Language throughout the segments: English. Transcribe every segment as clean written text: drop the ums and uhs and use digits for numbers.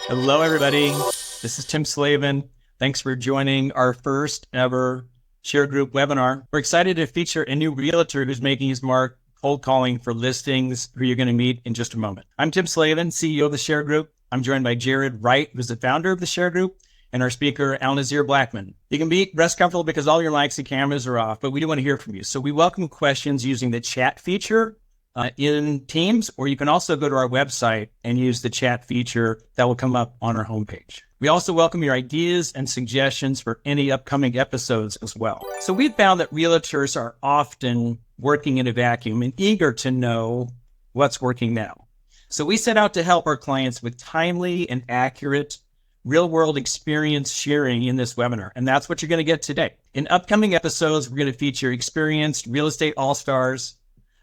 Hello, everybody. This is Tim Slavin. Thanks for joining our first ever Share Group webinar. We're excited to feature a new realtor who's making his mark cold calling for listings who you're going to meet in just a moment. I'm Tim Slavin, CEO of the Share Group. I'm joined by Jared Wright, who's the founder of the Share Group, and our speaker, Alnazir Blackman. You can rest comfortable because all your mics and cameras are off, but we do want to hear from you. So we welcome questions using the chat feature in Teams, or you can also go to our website and use the chat feature that will come up on our homepage. We also welcome your ideas and suggestions for any upcoming episodes as well. So we've found that realtors are often working in a vacuum and eager to know what's working now. So we set out to help our clients with timely and accurate real-world experience sharing in this webinar, and that's what you're going to get today. In upcoming episodes, we're going to feature experienced real estate all-stars,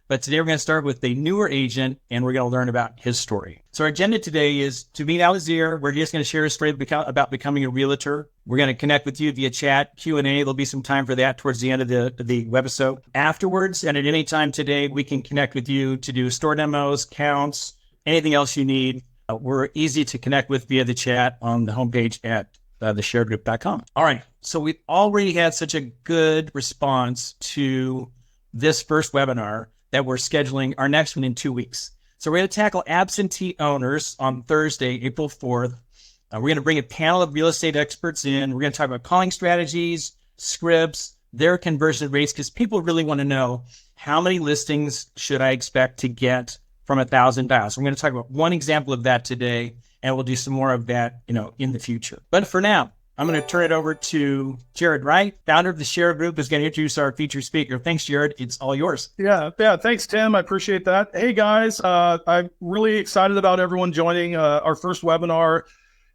but today we're going to start with a newer agent and we're going to learn about his story. So our agenda today is to meet Alnazir. We're just going to share a story about becoming a realtor. We're going to connect with you via chat, Q&A. There'll be some time for that towards the end of the webisode. Afterwards, and at any time today, we can connect with you to do store demos, counts, anything else you need. We're easy to connect with via the chat on the homepage at thesharegroup.com. All right. So we've already had such a good response to this first webinar that we're scheduling our next one in 2 weeks. So we're going to tackle absentee owners on Thursday, April 4th. We're going to bring a panel of real estate experts in. We're going to talk about calling strategies, scripts, their conversion rates, because people really want to know how many listings should I expect to get from 1,000 dials. We're going to talk about one example of that today, and we'll do some more of that, in the future. But for now, I'm going to turn it over to Jared Wright, founder of the Share Group, who's going to introduce our featured speaker. Thanks, Jared. It's all yours. Yeah. Thanks, Tim. I appreciate that. Hey, guys, I'm really excited about everyone joining our first webinar.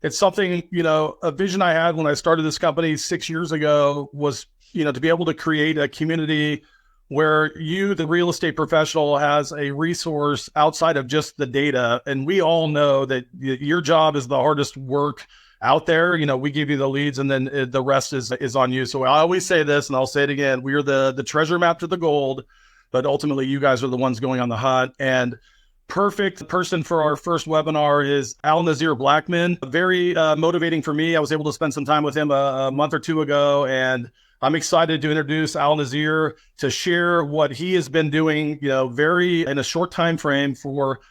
It's something, a vision I had when I started this company 6 years ago was, to be able to create a community where you, the real estate professional, has a resource outside of just the data. And we all know that your job is the hardest work out there. We give you the leads and then the rest is on you. So I always say this and I'll say it again. We are the treasure map to the gold, but ultimately you guys are the ones going on the hunt. And perfect person for our first webinar is Alnazir Blackman. Very motivating for me. I was able to spend some time with him a month or two ago, and I'm excited to introduce Alnazir to share what he has been doing, very in a short time frame for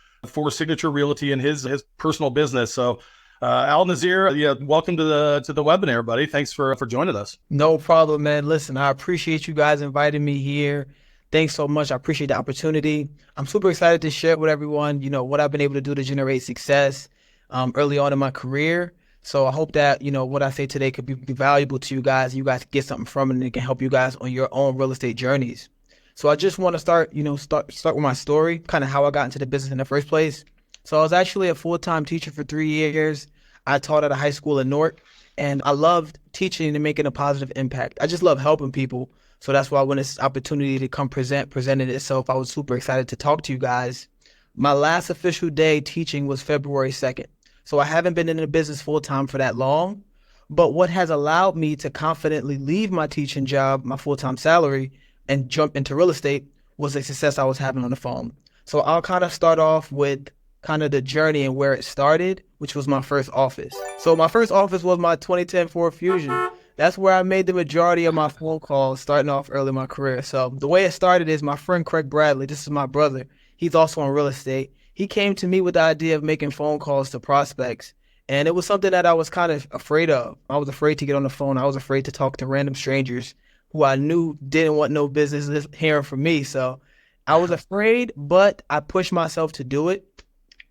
Signature Realty and his personal business. So Alnazir, welcome to the webinar, buddy. Thanks for joining us. No problem, man. Listen, I appreciate you guys inviting me here. Thanks so much. I appreciate the opportunity. I'm super excited to share with everyone, what I've been able to do to generate success early on in my career. So I hope that, what I say today could be valuable to you guys. You guys get something from it and it can help you guys on your own real estate journeys. So I just want to start with my story, kind of how I got into the business in the first place. So I was actually a full-time teacher for 3 years. I taught at a high school in Newark, and I loved teaching and making a positive impact. I just love helping people. So that's why when this opportunity to come presented itself, I was super excited to talk to you guys. My last official day teaching was February 2nd. So I haven't been in the business full-time for that long. But what has allowed me to confidently leave my teaching job, my full-time salary, and jump into real estate was the success I was having on the phone. So I'll kind of start off with kind of the journey and where it started, which was my first office. So my first office was my 2010 Ford Fusion. That's where I made the majority of my phone calls starting off early in my career. So the way it started is my friend Craig Bradley, this is my brother. He's also in real estate. He came to me with the idea of making phone calls to prospects. And it was something that I was kind of afraid of. I was afraid to get on the phone. I was afraid to talk to random strangers who I knew didn't want no business hearing from me. So I was afraid, but I pushed myself to do it.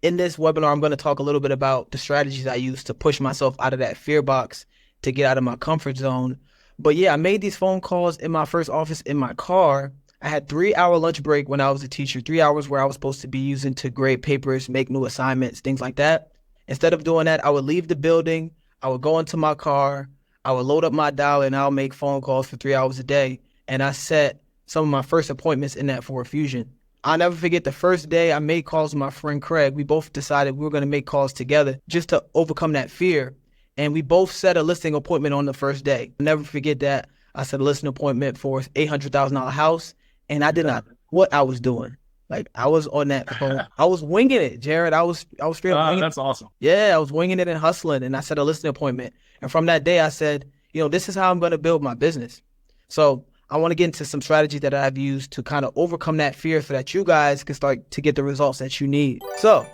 In this webinar, I'm going to talk a little bit about the strategies I used to push myself out of that fear box to get out of my comfort zone. But yeah, I made these phone calls in my first office in my car. I had 3-hour lunch break when I was a teacher, 3 hours where I was supposed to be using to grade papers, make new assignments, things like that. Instead of doing that, I would leave the building. I would go into my car. I would load up my dialer and I'll make phone calls for 3 hours a day. And I set some of my first appointments in that Ford Fusion. I'll never forget the first day I made calls with my friend Craig. We both decided we were going to make calls together just to overcome that fear. And we both set a listing appointment on the first day. I'll never forget that. I set a listing appointment for an $800,000 house, and I did not know what I was doing. Like I was on that phone. I was winging it, Jared. I was straight up winging it. That's awesome. Yeah, I was winging it and hustling, and I set a listing appointment. And from that day, I said, this is how I'm going to build my business. So I want to get into some strategies that I've used to kind of overcome that fear so that you guys can start to get the results that you need. So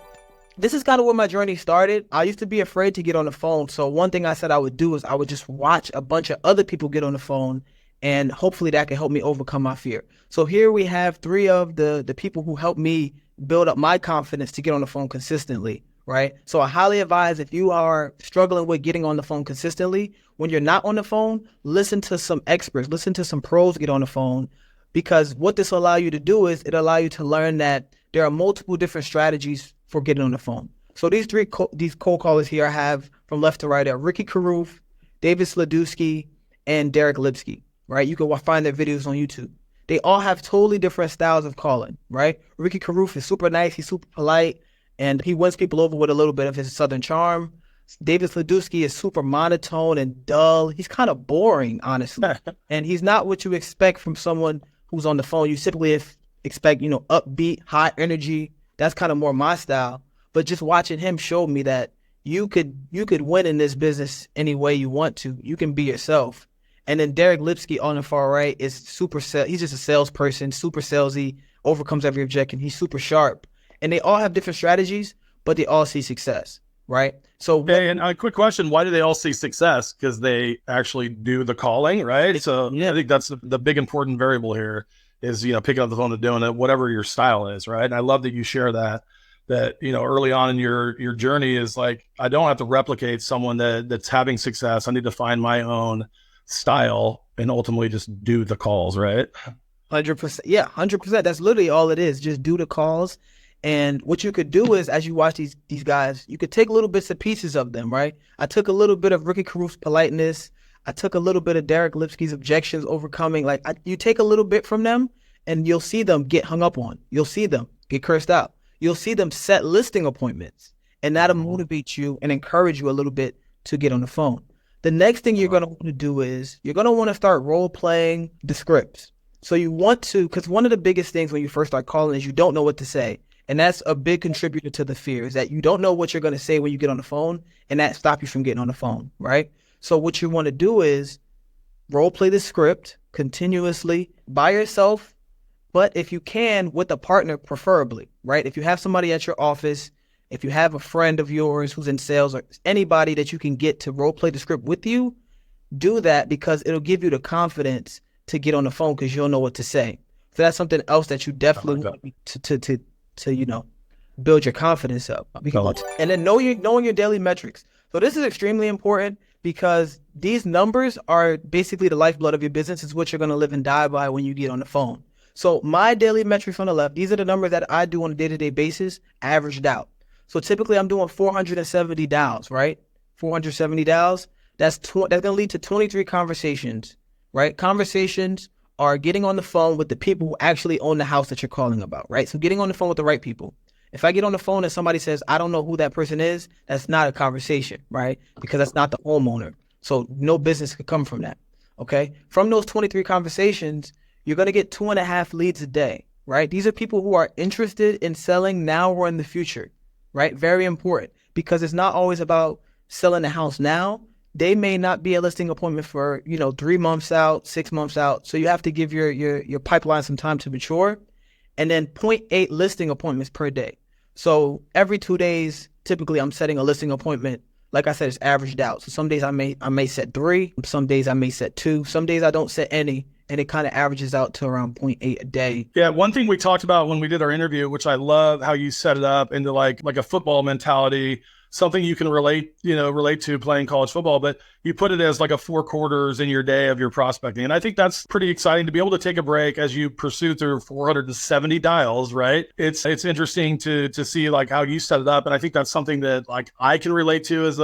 this is kind of where my journey started. I used to be afraid to get on the phone. So one thing I said I would do is I would just watch a bunch of other people get on the phone, and hopefully that can help me overcome my fear. So here we have 3 of the people who helped me build up my confidence to get on the phone consistently, right? So I highly advise, if you are struggling with getting on the phone consistently, when you're not on the phone, listen to some experts, listen to some pros get on the phone, because what this will allow you to do is it allow you to learn that there are multiple different strategies for getting on the phone. So these cold callers here I have from left to right are Ricky Carruth, David Sladewski, and Derek Lipsky, right? You can find their videos on YouTube. They all have totally different styles of calling, right? Ricky Carruth is super nice, he's super polite, and he wins people over with a little bit of his southern charm. David Sladewski is super monotone and dull. He's kind of boring, honestly. And he's not what you expect from someone who's on the phone. You typically expect, upbeat, high energy. That's kind of more my style. But just watching him showed me that you could win in this business any way you want to. You can be yourself. And then Derek Lipsky on the far right is he's just a salesperson, super salesy, overcomes every objection. He's super sharp. And they all have different strategies, but they all see success, right? So, okay, and a quick question: why do they all see success? Because they actually do the calling, right? So yeah. I think that's the big important variable here is picking up the phone and doing it, whatever your style is, right? And I love that you share that early on in your journey is like, I don't have to replicate someone that's having success. I need to find my own style and ultimately just do the calls, right? 100%. Yeah, 100%. That's literally all it is. Just do the calls. And what you could do is, as you watch these guys, you could take little bits and pieces of them, right? I took a little bit of Ricky Carruth's politeness. I took a little bit of Derek Lipsky's objections overcoming. You take a little bit from them and you'll see them get hung up on. You'll see them get cursed out. You'll see them set listing appointments, and that'll motivate you and encourage you a little bit to get on the phone. The next thing you're going to want to do is you're going to want to start role playing the scripts. So you want to, because one of the biggest things when you first start calling is you don't know what to say. And that's a big contributor to the fear, is that you don't know what you're going to say when you get on the phone, and that stops you from getting on the phone, right? So what you want to do is role play the script continuously by yourself, but if you can, with a partner preferably, right? If you have somebody at your office, if you have a friend of yours who's in sales, or anybody that you can get to role play the script with you, do that, because it'll give you the confidence to get on the phone because you'll know what to say. So that's something else that you definitely want to build your confidence up. And then knowing your daily metrics. So this is extremely important because these numbers are basically the lifeblood of your business. It's what you're going to live and die by when you get on the phone. So my daily metrics on the left, these are the numbers that I do on a day-to-day basis, averaged out. So typically I'm doing 470 dials, right? 470 dials. That's going to lead to 23 conversations, right? Conversations are getting on the phone with the people who actually own the house that you're calling about, right? So getting on the phone with the right people. If I get on the phone and somebody says, I don't know who that person is, that's not a conversation, right? Because that's not the homeowner. So no business could come from that, okay? From those 23 conversations, you're going to get 2.5 leads a day, right? These are people who are interested in selling now or in the future, right? Very important, because it's not always about selling the house now. They may not be a listing appointment for, 3 months out, 6 months out. So you have to give your pipeline some time to mature. And then 0.8 listing appointments per day. So every 2 days, typically I'm setting a listing appointment. Like I said, it's averaged out. So some days I may set 3, some days I may set 2, some days I don't set any, and it kind of averages out to around 0.8 a day. Yeah, one thing we talked about when we did our interview, which I love how you set it up into like a football mentality, something you can relate to playing college football, but you put it as like a 4 quarters in your day of your prospecting. And I think that's pretty exciting to be able to take a break as you pursue through 470 dials, right? It's interesting to see like how you set it up. And I think that's something that like I can relate to as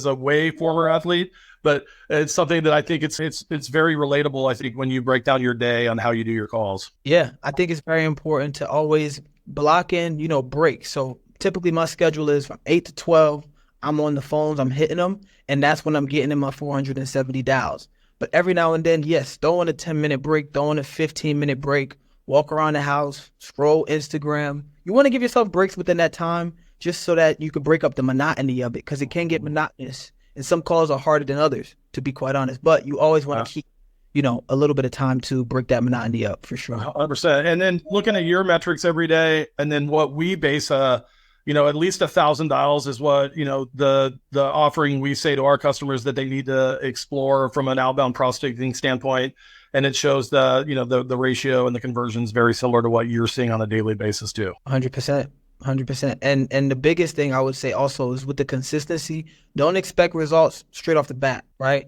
a way former athlete, but it's something that I think it's very relatable, I think, when you break down your day on how you do your calls. Yeah, I think it's very important to always block in, breaks. So typically my schedule is from 8 to 12. I'm on the phones, I'm hitting them, and that's when I'm getting in my 470 dials. But every now and then, yes, throw in a 10-minute break, throw in a 15-minute break, walk around the house, scroll Instagram. You want to give yourself breaks within that time just so that you can break up the monotony of it, because it can get monotonous. And some calls are harder than others, to be quite honest. But you always want to keep, a little bit of time to break that monotony up, for sure. 100%. And then looking at your metrics every day, and then what we base, at least $1,000 is what, the offering we say to our customers that they need to explore from an outbound prospecting standpoint. And it shows the ratio and the conversions very similar to what you're seeing on a daily basis too. 100%. 100%. And the biggest thing I would say also is with the consistency, don't expect results straight off the bat, right?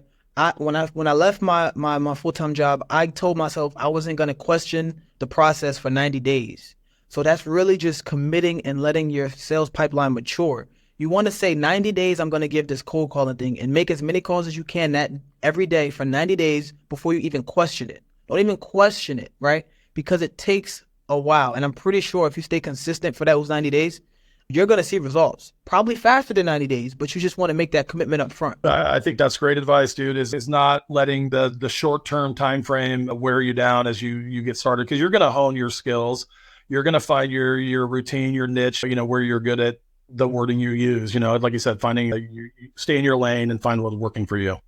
When I left my full-time job, I told myself I wasn't going to question the process for 90 days. So that's really just committing and letting your sales pipeline mature. You want to say 90 days, I'm going to give this cold calling thing, and make as many calls as you can that every day for 90 days before you even question it. Don't even question it, right? Because it takes a while. And I'm pretty sure if you stay consistent for those 90 days, you're going to see results. Probably faster than 90 days, but you just want to make that commitment up front. I think that's great advice, dude, is not letting the short-term time frame wear you down as you get started, because you're going to hone your skills. You're going to find your routine, your niche, where you're good at the wording you use, like you said, finding you stay in your lane and find what's working for you.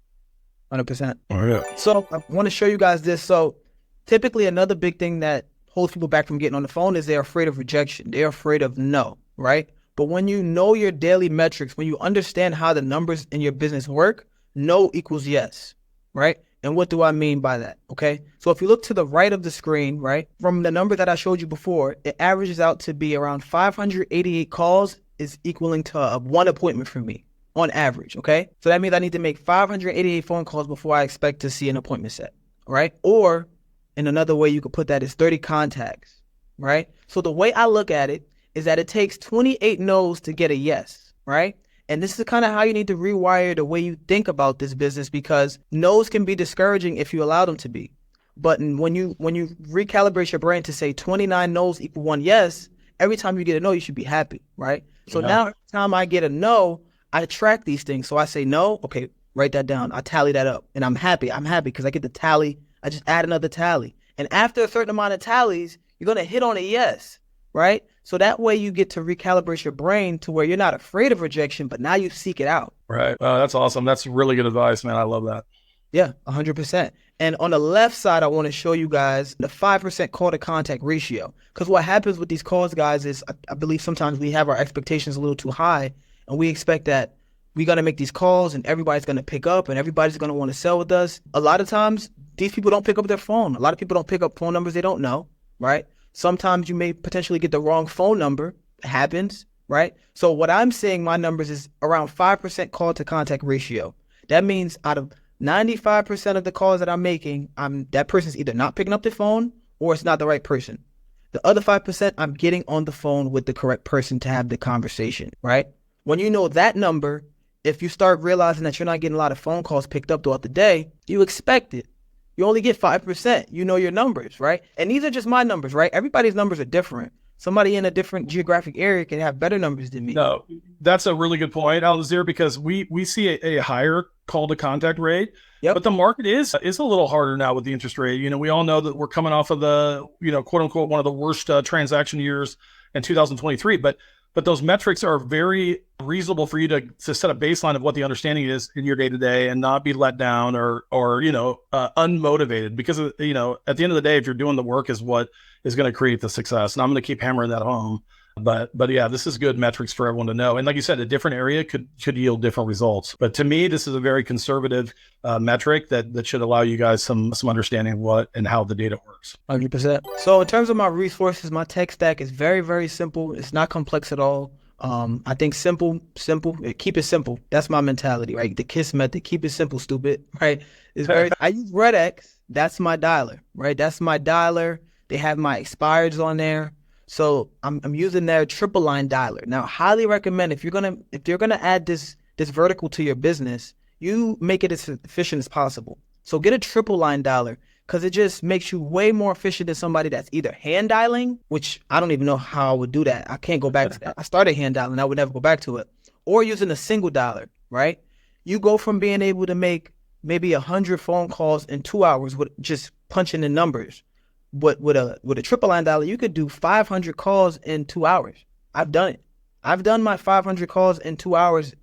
100%. Oh, yeah. So I want to show you guys this. So typically another big thing that holds people back from getting on the phone is they're afraid of rejection. They're afraid of no, right? But when you know your daily metrics, when you understand how the numbers in your business work, no equals yes, right? And what do I mean by that? Okay. So if you look to the right of the screen, right, from the number that I showed you before, it averages out to be around 588 calls is equaling to one appointment for me on average. Okay. So that means I need to make 588 phone calls before I expect to see an appointment set. Right. Or in another way you could put that is 30 contacts. Right. So the way I look at it is that it takes 28 no's to get a yes. Right. And this is kind of how you need to rewire the way you think about this business, because no's can be discouraging if you allow them to be. But when you recalibrate your brain to say 29 no's equal one yes, every time you get a no, you should be happy, right? So now every time I get a no, I track these things. So I say no, okay, write that down. I tally that up, and I'm happy. I'm happy because I get the tally. I just add another tally. And after a certain amount of tallies, you're going to hit on a yes, right? So that way you get to recalibrate your brain to where you're not afraid of rejection, but now you seek it out. Right. That's awesome. That's really good advice, man. I love that. Yeah, 100%. And on the left side, I want to show you guys the 5% call to contact ratio. Because what happens with these calls, guys, is I believe sometimes we have our expectations a little too high, and we expect that we're going to make these calls and everybody's going to pick up and everybody's going to want to sell with us. A lot of times, these people don't pick up their phone. A lot of people don't pick up phone numbers they don't know, right? Sometimes you may potentially get the wrong phone number. It happens, right? So what I'm saying, my numbers is around 5% call to contact ratio. That means out of 95% of the calls that I'm making, that person's either not picking up the phone or it's not the right person. The other 5%, I'm getting on the phone with the correct person to have the conversation, right? When you know that number, if you start realizing that you're not getting a lot of phone calls picked up throughout the day, you expect it. You only get 5%. You know your numbers, right? And these are just my numbers, right? Everybody's numbers are different. Somebody in a different geographic area can have better numbers than me. No, that's a really good point, Alnazir, because we see a higher call to contact rate, but the market is a little harder now with the interest rate. We all know that we're coming off of the, quote unquote, one of the worst transaction years in 2023, but those metrics are very reasonable for you to set a baseline of what the understanding is in your day to day and not be let down or unmotivated, because, at the end of the day, if you're doing the work is what is going to create the success. And I'm going to keep hammering that home. But yeah, this is good metrics for everyone to know. And like you said, a different area could yield different results. But to me, this is a very conservative metric that should allow you guys some understanding of what and how the data works. 100%. So in terms of my resources, my tech stack is very, very simple. It's not complex at all. I think simple, keep it simple. That's my mentality, right? The KISS method, keep it simple, stupid, right? It's very, I use RedX. That's my dialer, right? That's my dialer. They have my expireds on there. So I'm using their triple line dialer. Now, highly recommend if you're gonna add this vertical to your business, you make it as efficient as possible. So get a triple line dialer, because it just makes you way more efficient than somebody that's either hand dialing, which I don't even know how I would do that. I can't go back to that. I started hand dialing, I would never go back to it. Or using a single dialer, right? You go from being able to make maybe 100 phone calls in 2 hours with just punching in numbers. with a triple line dialer, you could do 500 calls in 2 hours. I've done it. I've done my 500 calls in 2 hours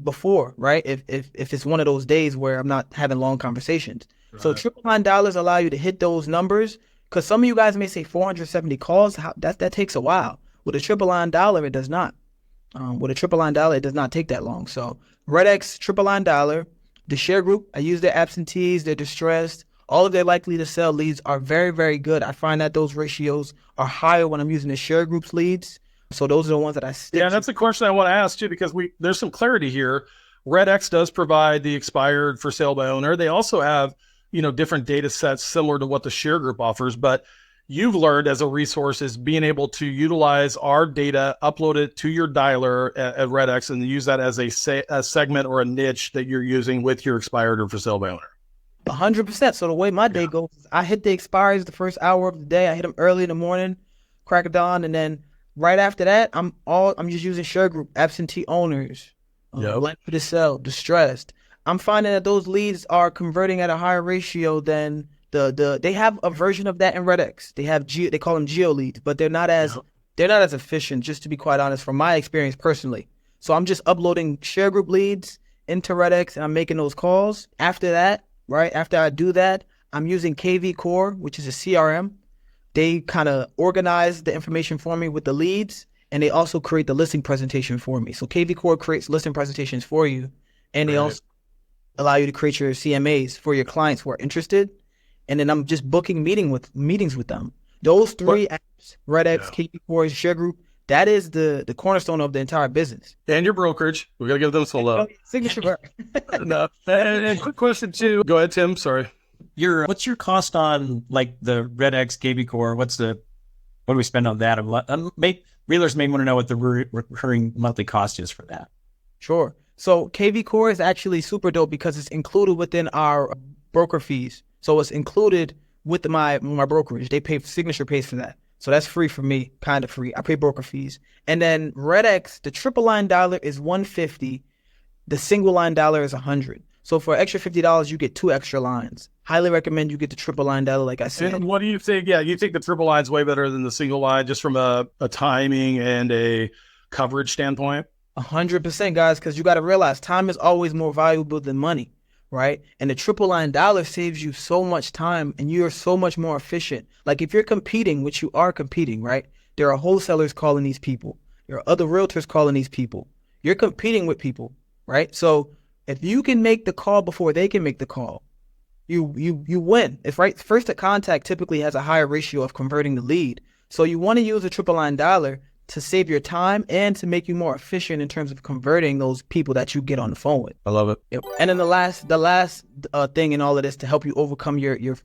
before, right? If it's one of those days where I'm not having long conversations. Right. So triple line dialers allow you to hit those numbers, because some of you guys may say 470 calls. That takes a while. With a triple line dialer, it does not. With a triple line dialer, it does not take that long. So RedX triple line dialer, the share group, I use their absentees, they're distressed. All of their likely to sell leads are very, very good. I find that those ratios are higher when I'm using the share group's leads. So those are the ones that I stick to. That's a question I want to ask too, because there's some clarity here. RedX does provide the expired for sale by owner. They also have, different data sets similar to what the share group offers, but you've learned as a resource is being able to utilize our data, upload it to your dialer at RedX, and use that as a segment or a niche that you're using with your expired or for sale by owner. 100%. So the way my day goes, I hit the expires the first hour of the day. I hit them early in the morning, crack of dawn, and then right after that, I'm just using share group, absentee owners, likely to sell, distressed. I'm finding that those leads are converting at a higher ratio than they have a version of that in RedX. They call them geo leads, but they're not as efficient, just to be quite honest, from my experience personally. So I'm just uploading share group leads into RedX and I'm making those calls. After that, right after I do that, I'm using KV Core, which is a CRM. They kind of organize the information for me with the leads, and they also create the listing presentation for me. So KV Core creates listing presentations for you, and they also allow you to create your CMAs for your clients who are interested. And then I'm just booking meetings with them. Those three apps, RedX, KV Core, share group, that is the cornerstone of the entire business. And your brokerage. We got to give them some love. Signature. No. And quick question too. Go ahead, Tim. Sorry. What's your cost on like the RedX KV Core? What do we spend on that? Realtors may want to know what the recurring monthly cost is for that. Sure. So KV Core is actually super dope because it's included within our broker fees. So it's included with my brokerage. Signature pays for that. So that's free for me, kind of free. I pay broker fees. And then RedX, the triple line dialer is $150. The single line dialer is $100. So for an extra $50, you get 2 extra lines. Highly recommend you get the triple line dialer, like I said. And what do you think? Yeah, you think the triple line's way better than the single line, just from a timing and a coverage standpoint? 100%, guys, because you got to realize time is always more valuable than money, right? And the triple line dialer saves you so much time, and you are so much more efficient. Like if you're competing, which you are competing, right? There are wholesalers calling these people. There are other realtors calling these people. You're competing with people, right? So if you can make the call before they can make the call, you win. It's right. First to contact typically has a higher ratio of converting the lead. So you want to use a triple line dialer to save your time and to make you more efficient in terms of converting those people that you get on the phone with. I love it. Yep. And then the last thing in all of this to help you overcome your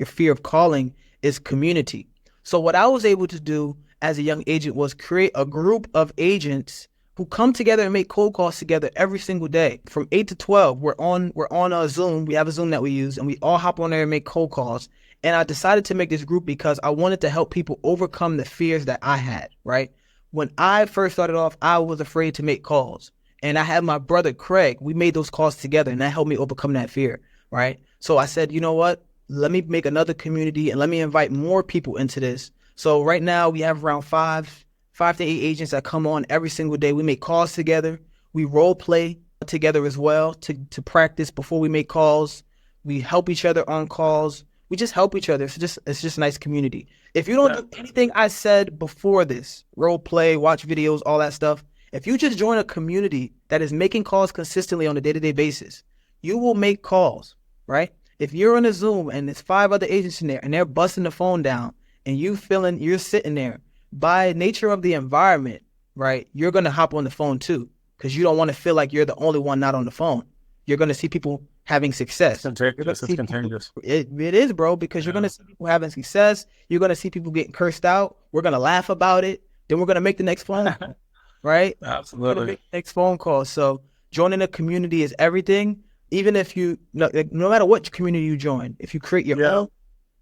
fear of calling is community. So what I was able to do as a young agent was create a group of agents who come together and make cold calls together every single day. From 8 to 12, we're on a Zoom. We have a Zoom that we use, and we all hop on there and make cold calls. And I decided to make this group because I wanted to help people overcome the fears that I had, right? When I first started off, I was afraid to make calls. And I had my brother, Craig. We made those calls together, and that helped me overcome that fear, right? So I said, you know what? Let me make another community, and let me invite more people into this. So right now, we have around 5 to 8 agents that come on every single day. We make calls together. We role play together as well to practice before we make calls. We help each other on calls. We just help each other. It's just a nice community. If you don't do anything I said before this, role play, watch videos, all that stuff, if you just join a community that is making calls consistently on a day-to-day basis, you will make calls, right? If you're on a Zoom and there's 5 other agents in there and they're busting the phone down and you're sitting there, by nature of the environment, right, you're going to hop on the phone too, because you don't want to feel like you're the only one not on the phone. You're going to see people having success. It's contagious. It is, bro, because you're going to see people having success. You're going to see people getting cursed out. We're going to laugh about it. Then we're going to make the next phone call, right? Absolutely. Make the next phone call. So joining a community is everything. Even if no matter what community you join, if you create your own,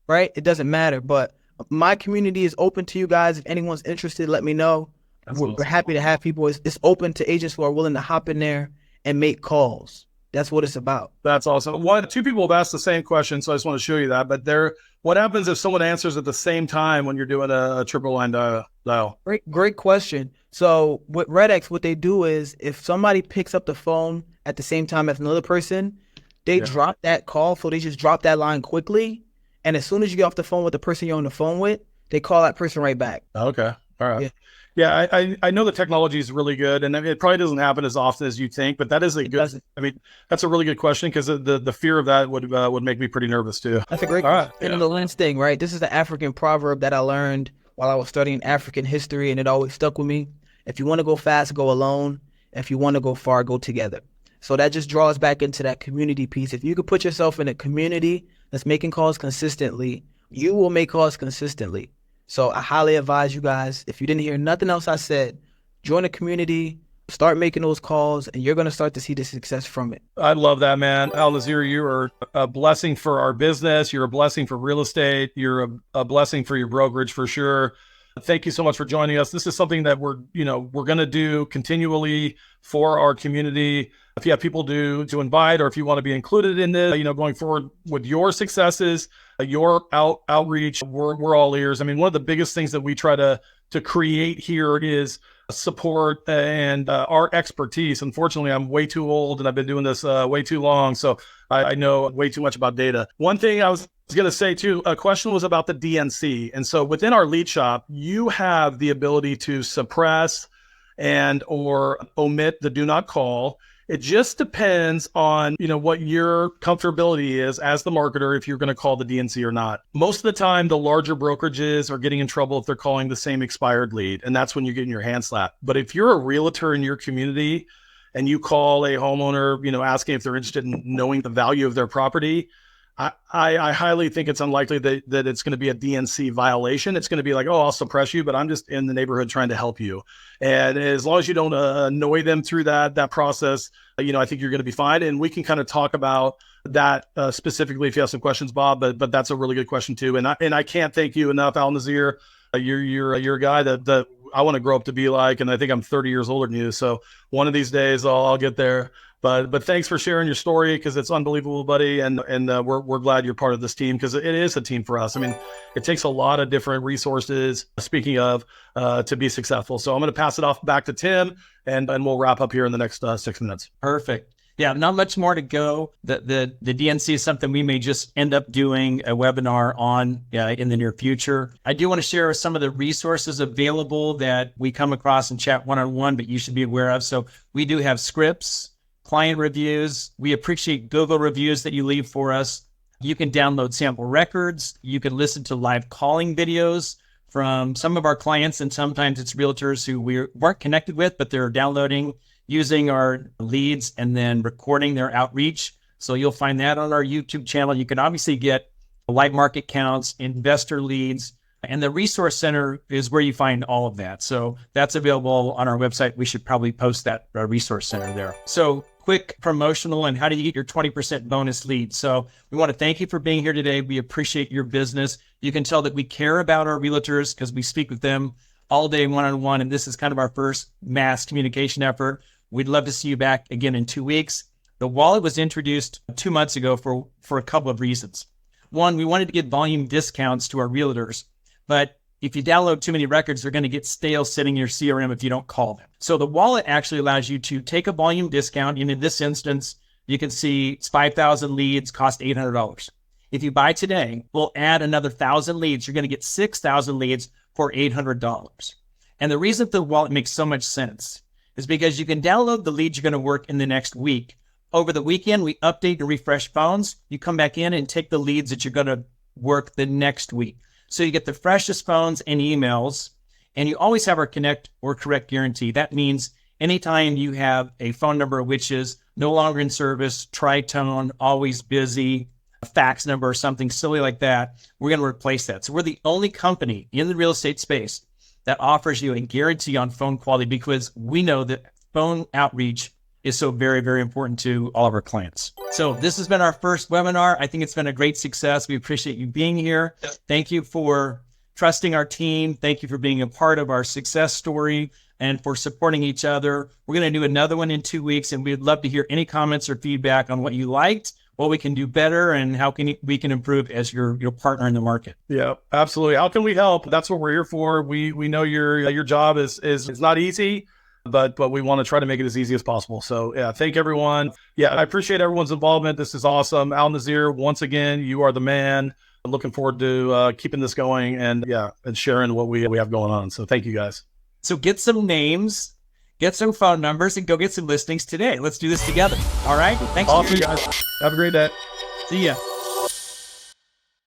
right, it doesn't matter. But my community is open to you guys. If anyone's interested, let me know. We're happy to have people. It's open to agents who are willing to hop in there and make calls. That's what it's about. That's awesome. Two people have asked the same question, so I just want to show you that. But what happens if someone answers at the same time when you're doing a triple line dial? Great question. So with RedX, what they do is if somebody picks up the phone at the same time as another person, they drop that call. So they just drop that line quickly. And as soon as you get off the phone with the person you're on the phone with, they call that person right back. Okay. All right. Yeah, I know the technology is really good, and it probably doesn't happen as often as you think, but that is that's a really good question, because the fear of that would make me pretty nervous too. That's a great question. And then the last thing, right? This is the African proverb that I learned while I was studying African history, and it always stuck with me. If you want to go fast, go alone. If you want to go far, go together. So that just draws back into that community piece. If you could put yourself in a community that's making calls consistently, you will make calls consistently. So I highly advise you guys, if you didn't hear nothing else I said, join a community, start making those calls, and you're going to start to see the success from it. I love that, man. Alnazir, you are a blessing for our business. You're a blessing for real estate. You're a blessing for your brokerage for sure. Thank you so much for joining us. This is something that we're going to do continually for our community. If you have people to invite, or if you want to be included in this, going forward with your successes, your outreach, we're all ears. I mean, one of the biggest things that we try to create here is support and our expertise. Unfortunately, I'm way too old and I've been doing this way too long, so I know way too much about data. One thing I was going to say too, a question was about the DNC. And so within our lead shop, you have the ability to suppress and or omit the do not call. It just depends on, what your comfortability is as the marketer, if you're going to call the DNC or not. Most of the time, the larger brokerages are getting in trouble if they're calling the same expired lead, and that's when you're getting your hand slapped. But if you're a realtor in your community and you call a homeowner, asking if they're interested in knowing the value of their property, I highly think it's unlikely that it's going to be a DNC violation. It's going to be like, oh, I'll suppress you, but I'm just in the neighborhood trying to help you. And as long as you don't annoy them through that process, I think you're going to be fine. And we can kind of talk about that specifically if you have some questions, Bob. But that's a really good question too. And I can't thank you enough, Alnazir. You're a guy that I want to grow up to be like, and I think I'm 30 years older than you. So one of these days I'll get there. But thanks for sharing your story, because it's unbelievable, buddy. And we're glad you're part of this team, because it is a team for us. I mean, it takes a lot of different resources, speaking of, to be successful. So I'm going to pass it off back to Tim, and we'll wrap up here in the next 6 minutes. Perfect. Yeah, not much more to go. The DNC is something we may just end up doing a webinar on in the near future. I do want to share some of the resources available that we come across and chat one-on-one, but you should be aware of. So we do have scripts, client reviews. We appreciate Google reviews that you leave for us. You can download sample records. You can listen to live calling videos from some of our clients, and sometimes it's realtors who we weren't connected with, but they're downloading, using our leads, and then recording their outreach. So you'll find that on our YouTube channel. You can obviously get live market counts, investor leads, and the resource center is where you find all of that. So that's available on our website. We should probably post that resource center there. So quick promotional and how do you get your 20% bonus lead. So we want to thank you for being here today. We appreciate your business. You can tell that we care about our realtors because we speak with them all day one-on-one. And this is kind of our first mass communication effort. We'd love to see you back again in 2 weeks. The wallet was introduced 2 months ago for a couple of reasons. One, we wanted to give volume discounts to our realtors, but if you download too many records, they're going to get stale sitting in your CRM if you don't call them. So the wallet actually allows you to take a volume discount. And in this instance, you can see it's 5,000 leads, cost $800. If you buy today, we'll add another 1,000 leads. You're going to get 6,000 leads for $800. And the reason the wallet makes so much sense is because you can download the leads you're going to work in the next week. Over the weekend, we update and refresh phones. You come back in and take the leads that you're going to work the next week. So you get the freshest phones and emails, and you always have our connect or correct guarantee. That means anytime you have a phone number which is no longer in service, tritone, always busy, a fax number or something silly like that, we're going to replace that. So we're the only company in the real estate space that offers you a guarantee on phone quality, because we know that phone outreach is so very, very important to all of our clients. So this has been our first webinar. I think it's been a great success. We appreciate you being here. Thank you for trusting our team. Thank you for being a part of our success story. and for supporting each other. We're going to do another one in 2 weeks, and we'd love to hear any comments or feedback on what you liked, what we can do better, and how we can improve as your partner in the market. Yeah, absolutely. How can we help? That's what we're here for. We know your job is not easy, but we want to try to make it as easy as possible. So yeah, thank everyone. Yeah, I appreciate everyone's involvement. This is awesome. Alnazir, once again, you are the man. I'm looking forward to keeping this going and sharing what we have going on. So thank you guys. So get some names, get some phone numbers, and go get some listings today. Let's do this together. All right. Thanks. Awesome, guys. Have a great day. See ya.